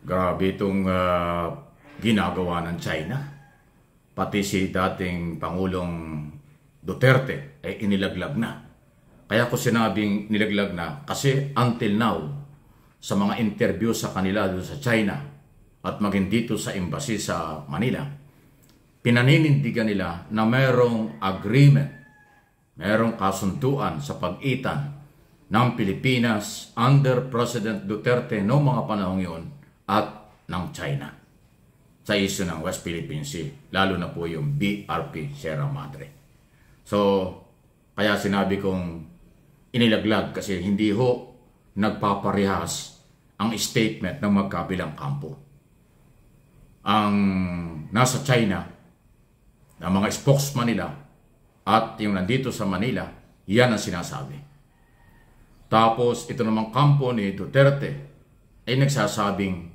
Grabe itong ginagawa ng China. Pati si dating Pangulong Duterte ay inilaglag na. Kaya ko sinabing nilaglag na kasi until now, sa mga interview sa kanila doon sa China at maging dito sa embassy sa Manila, pinaninindigan nila na mayroong agreement, mayroong kasunduan sa pagitan ng Pilipinas under President Duterte noong mga panahong yun at ng China sa issue ng West Philippine Sea, lalo na po yung BRP Sierra Madre. So, kaya sinabi kong inilaglag kasi hindi ho nagpaparehas ang statement ng magkabilang kampo. Ang nasa China, na mga spokesman nila at yung nandito sa Manila, yan ang sinasabi. Tapos ito namang kampo ni Duterte ay nagsasabing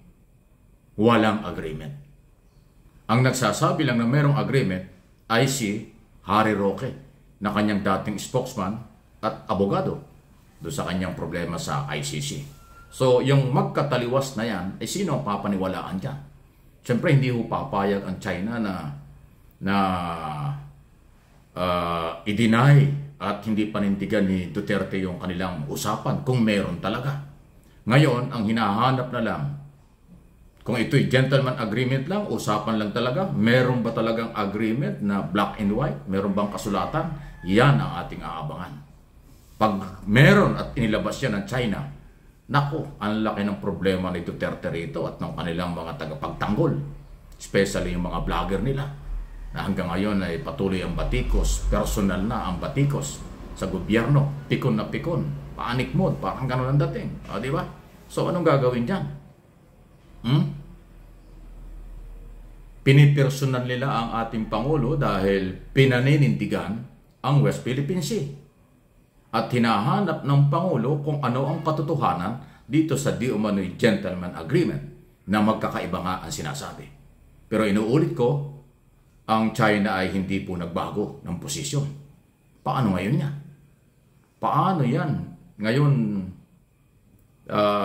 walang agreement. Ang nagsasabi lang na mayroong agreement ay si Harry Roque, na kanyang dating spokesman at abogado doon sa kanyang problema sa ICC. So, yung magkataliwas na yan, ay sino ang papaniwalaan dyan? Siyempre, hindi ho papayag ang China na i-deny at hindi panindigan ni Duterte yung kanilang usapan kung meron talaga. Ngayon, ang hinahanap na lang, kung ito'y gentleman agreement lang, usapan lang talaga, meron ba talagang agreement na black and white? Meron bang kasulatan? Yan ang ating aabangan. Pag meron at inilabas yan ng China, naku, ang laki ng problema ni Duterte rito at ng kanilang mga tagapagtanggol. Especially yung mga vlogger nila, na hanggang ngayon ay patuloy ang batikos, personal na ang batikos sa gobyerno, pikon na pikon, panic mode, parang ganun ang dating. O, di ba? So, anong gagawin dyan? Pinipersonal nila ang ating Pangulo dahil pinaninindigan ang West Philippine Sea. At hinahanap ng Pangulo kung ano ang katotohanan dito sa di umano'y gentleman agreement na magkakaiba nga ang sinasabi. Pero inuulit ko, ang China ay hindi po nagbago ng posisyon. Paano ngayon yan? Paano yan? Ngayon,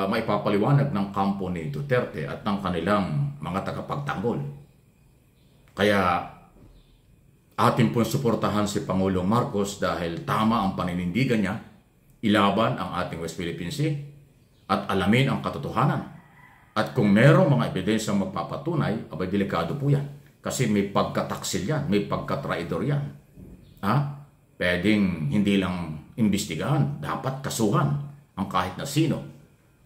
maipapaliwanag ng kampo ni Duterte at ng kanilang mga tagapagtanggol. Kaya atin pong suportahan si Pangulong Marcos dahil tama ang paninindigan niya, ilaban ang ating West Philippine Sea at alamin ang katotohanan. At kung merong mga ebidensyang magpapatunay, abay delikado po yan. Kasi may pagkataksil yan, may pagkatraidor yan. Pwedeng hindi lang imbestigahan, dapat kasuhan ang kahit na sino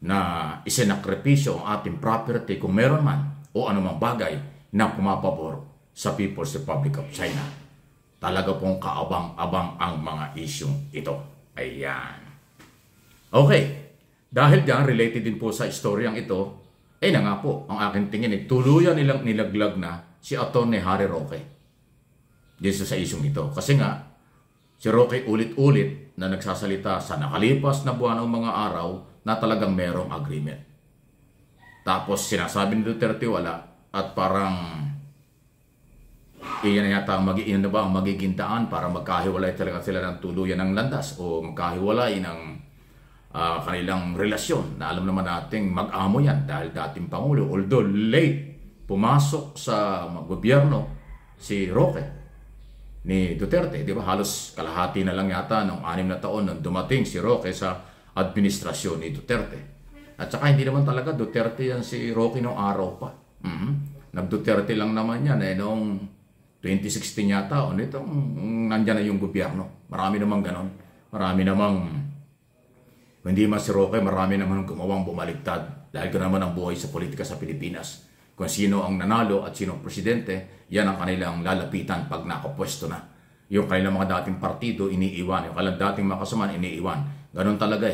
na isinakripisyo ang ating property kung meron man o anumang bagay na pumapabor sa People's Republic of China. Talaga pong kaabang-abang ang mga isyong ito. Ayan. Okay. Dahil dyan, related din po sa istoryang ito, na nga po, ang aking tingin tuluyan nilang nilaglag na si Atty. Harry Roque dito sa isyong ito. Kasi nga, si Roque ulit-ulit na nagsasalita sa nakalipas na buwan o mga araw na talagang merong agreement. Tapos sinasabi ni Duterte wala at parang iyan yata ang magiging daan para magkahiwalay talaga sila ng tuluyan ng landas o magkahiwalay ng kanilang relasyon na alam naman nating mag-amo yan dahil dating Pangulo. Although late pumasok sa gobyerno si Roque ni Duterte, di ba? Halos kalahati na lang yata ng 6 na taon nang dumating si Roque sa administrasyon ni Duterte. At saka hindi naman talaga Duterte yan si Roque noong araw pa. Nag-Duterte lang naman yan noong 2016 yata o nitong nandyan na yung gobyerno. Marami namang ganon. Marami namang, hindi man si Roque, marami naman gumawang bumaligtad dahil ka naman ang buhay sa politika sa Pilipinas. Kung sino ang nanalo at sino ang presidente, yan ang kanilang lalapitan pag nakapwesto na. Yung kanilang mga dating partido, iniiwan. Yung kanilang dating makasama, iniiwan. Ganon talaga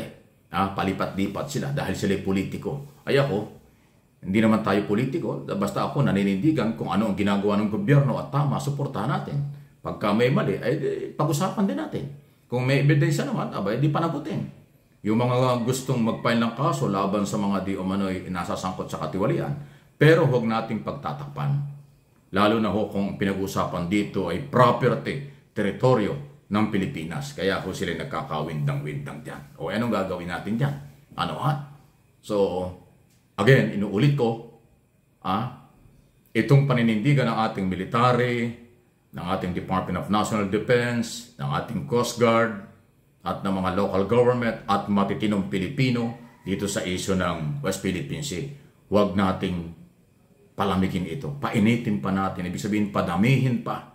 palipat-lipat sila dahil sila politiko. Ay ako, hindi naman tayo politiko. Basta ako naninindigan kung ano ang ginagawa ng gobyerno at tama, suportahan natin. Pagka may mali, ay pag-usapan din natin. Kung may ebidensya naman, di panagutin. Yung mga gustong mag-file ng kaso laban sa mga di umano'y nasasangkot sa katiwalian, pero huwag nating pagtatakpan. Lalo na kung pinag-usapan dito ay property, teritoryo ng Pilipinas. Kaya sila nagkakawindang-windang dyan. O anong gagawin natin dyan? So, again, inuulit ko, itong paninindigan ng ating military, ng ating Department of National Defense, ng ating Coast Guard, at ng mga local government at matitinong Pilipino dito sa isyu ng West Philippine Sea. Huwag nating palamigin ito. Painitin pa natin. Ibig sabihin, padamihin pa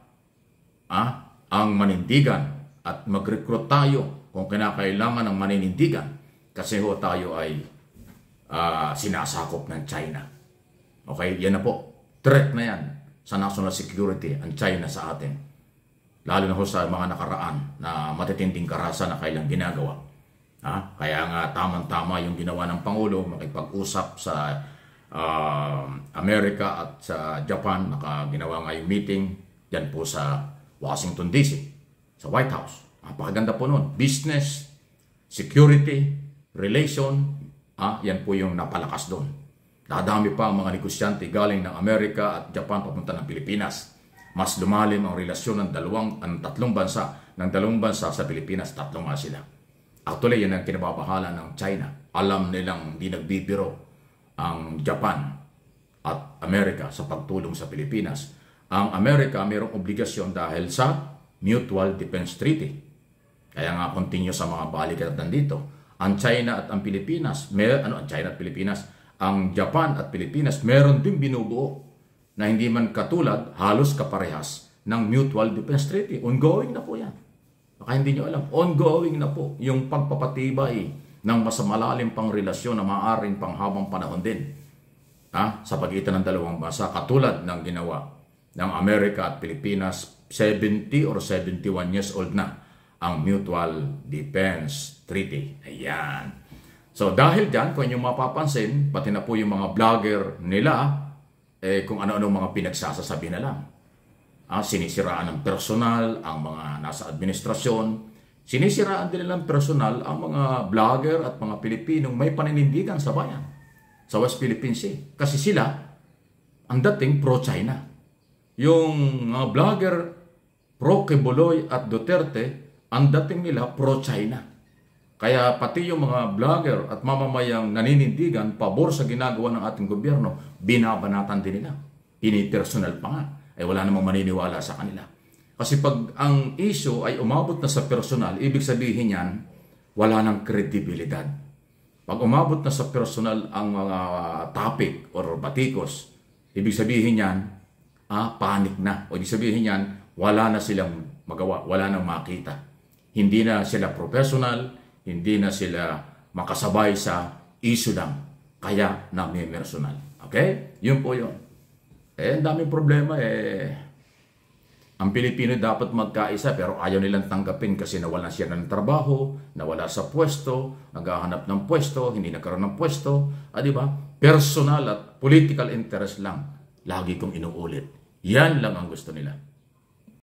ang manindigan at mag-recruit tayo kung kinakailangan ng maninindigan kasi tayo ay sinasakop ng China. Okay? Yan na po. Threat na yan sa national security ang China sa atin. Lalo na sa mga nakaraan na matitinding karahasan na kailang ginagawa. Kaya nga tamang-tama yung ginawa ng Pangulo, makipag-usap sa Amerika at sa Japan. Ginawa nga yung meeting dyan po sa Washington DC, sa White House. Napakaganda po nun. Business, security, relation, yan po yung napalakas doon. Dadami pa ang mga negosyante galing ng Amerika at Japan papunta ng Pilipinas. Mas lumalim ang relasyon ng tatlong bansa sa Pilipinas. Tatlong nga sila. Actually, yan ang kinababahala ng China. Alam nilang di nagbibiro ang Japan at Amerika sa pagtulong sa Pilipinas. Ang Amerika mayroong obligasyon dahil sa Mutual Defense Treaty. Kaya nga continue sa mga balikatan dito. Ang China at ang Pilipinas, ang Japan at Pilipinas, meron din binubuo na hindi man katulad, halos kaparehas ng Mutual Defense Treaty. Ongoing na po yan. Baka hindi nyo alam. Ongoing na po yung pagpapatibay ng mas malalim pang relasyon na maaaring panghabang panahon din sa pagitan ng dalawang bansa. Katulad ng ginawa ng Amerika at Pilipinas, 70 or 71 years old na ang Mutual Defense Treaty. Ayan. So dahil dyan, kung inyong mapapansin, pati na po yung mga vlogger nila, kung ano-ano mga pinagsasasabi na lang. Sinisiraan ng personal, ang mga nasa administrasyon. Sinisiraan din ng personal ang mga vlogger at mga Pilipinong may paninindigan sa bayan, sa West Philippine Sea. Kasi sila, ang dating pro-China. Yung mga vlogger, pro-Kibuloy at Duterte, ang dating nila pro-China. Kaya pati yung mga vlogger at mamamayang naninindigan pabor sa ginagawa ng ating gobyerno, binabanatan din nila. Pinipersonal pa nga. Wala namang maniniwala sa kanila. Kasi pag ang issue ay umabot na sa personal, ibig sabihin yan, wala ng kredibilidad. Pag umabot na sa personal ang mga topic or batikos, ibig sabihin yan, panic na. O ibig sabihin yan, wala na silang magawa, wala nang makita. Hindi na sila professional, hindi na sila makasabay sa issue lang. Kaya nami-personal. Okay? Yun po yun. Ang daming problema ang Pilipino dapat magkaisa pero ayaw nilang tanggapin kasi nawalan siya ng trabaho, nawala sa pwesto, naghahanap ng pwesto, hindi nagkaroon ng pwesto. Di ba? Personal at political interest lang. Lagi kong inuulit. Yan lang ang gusto nila.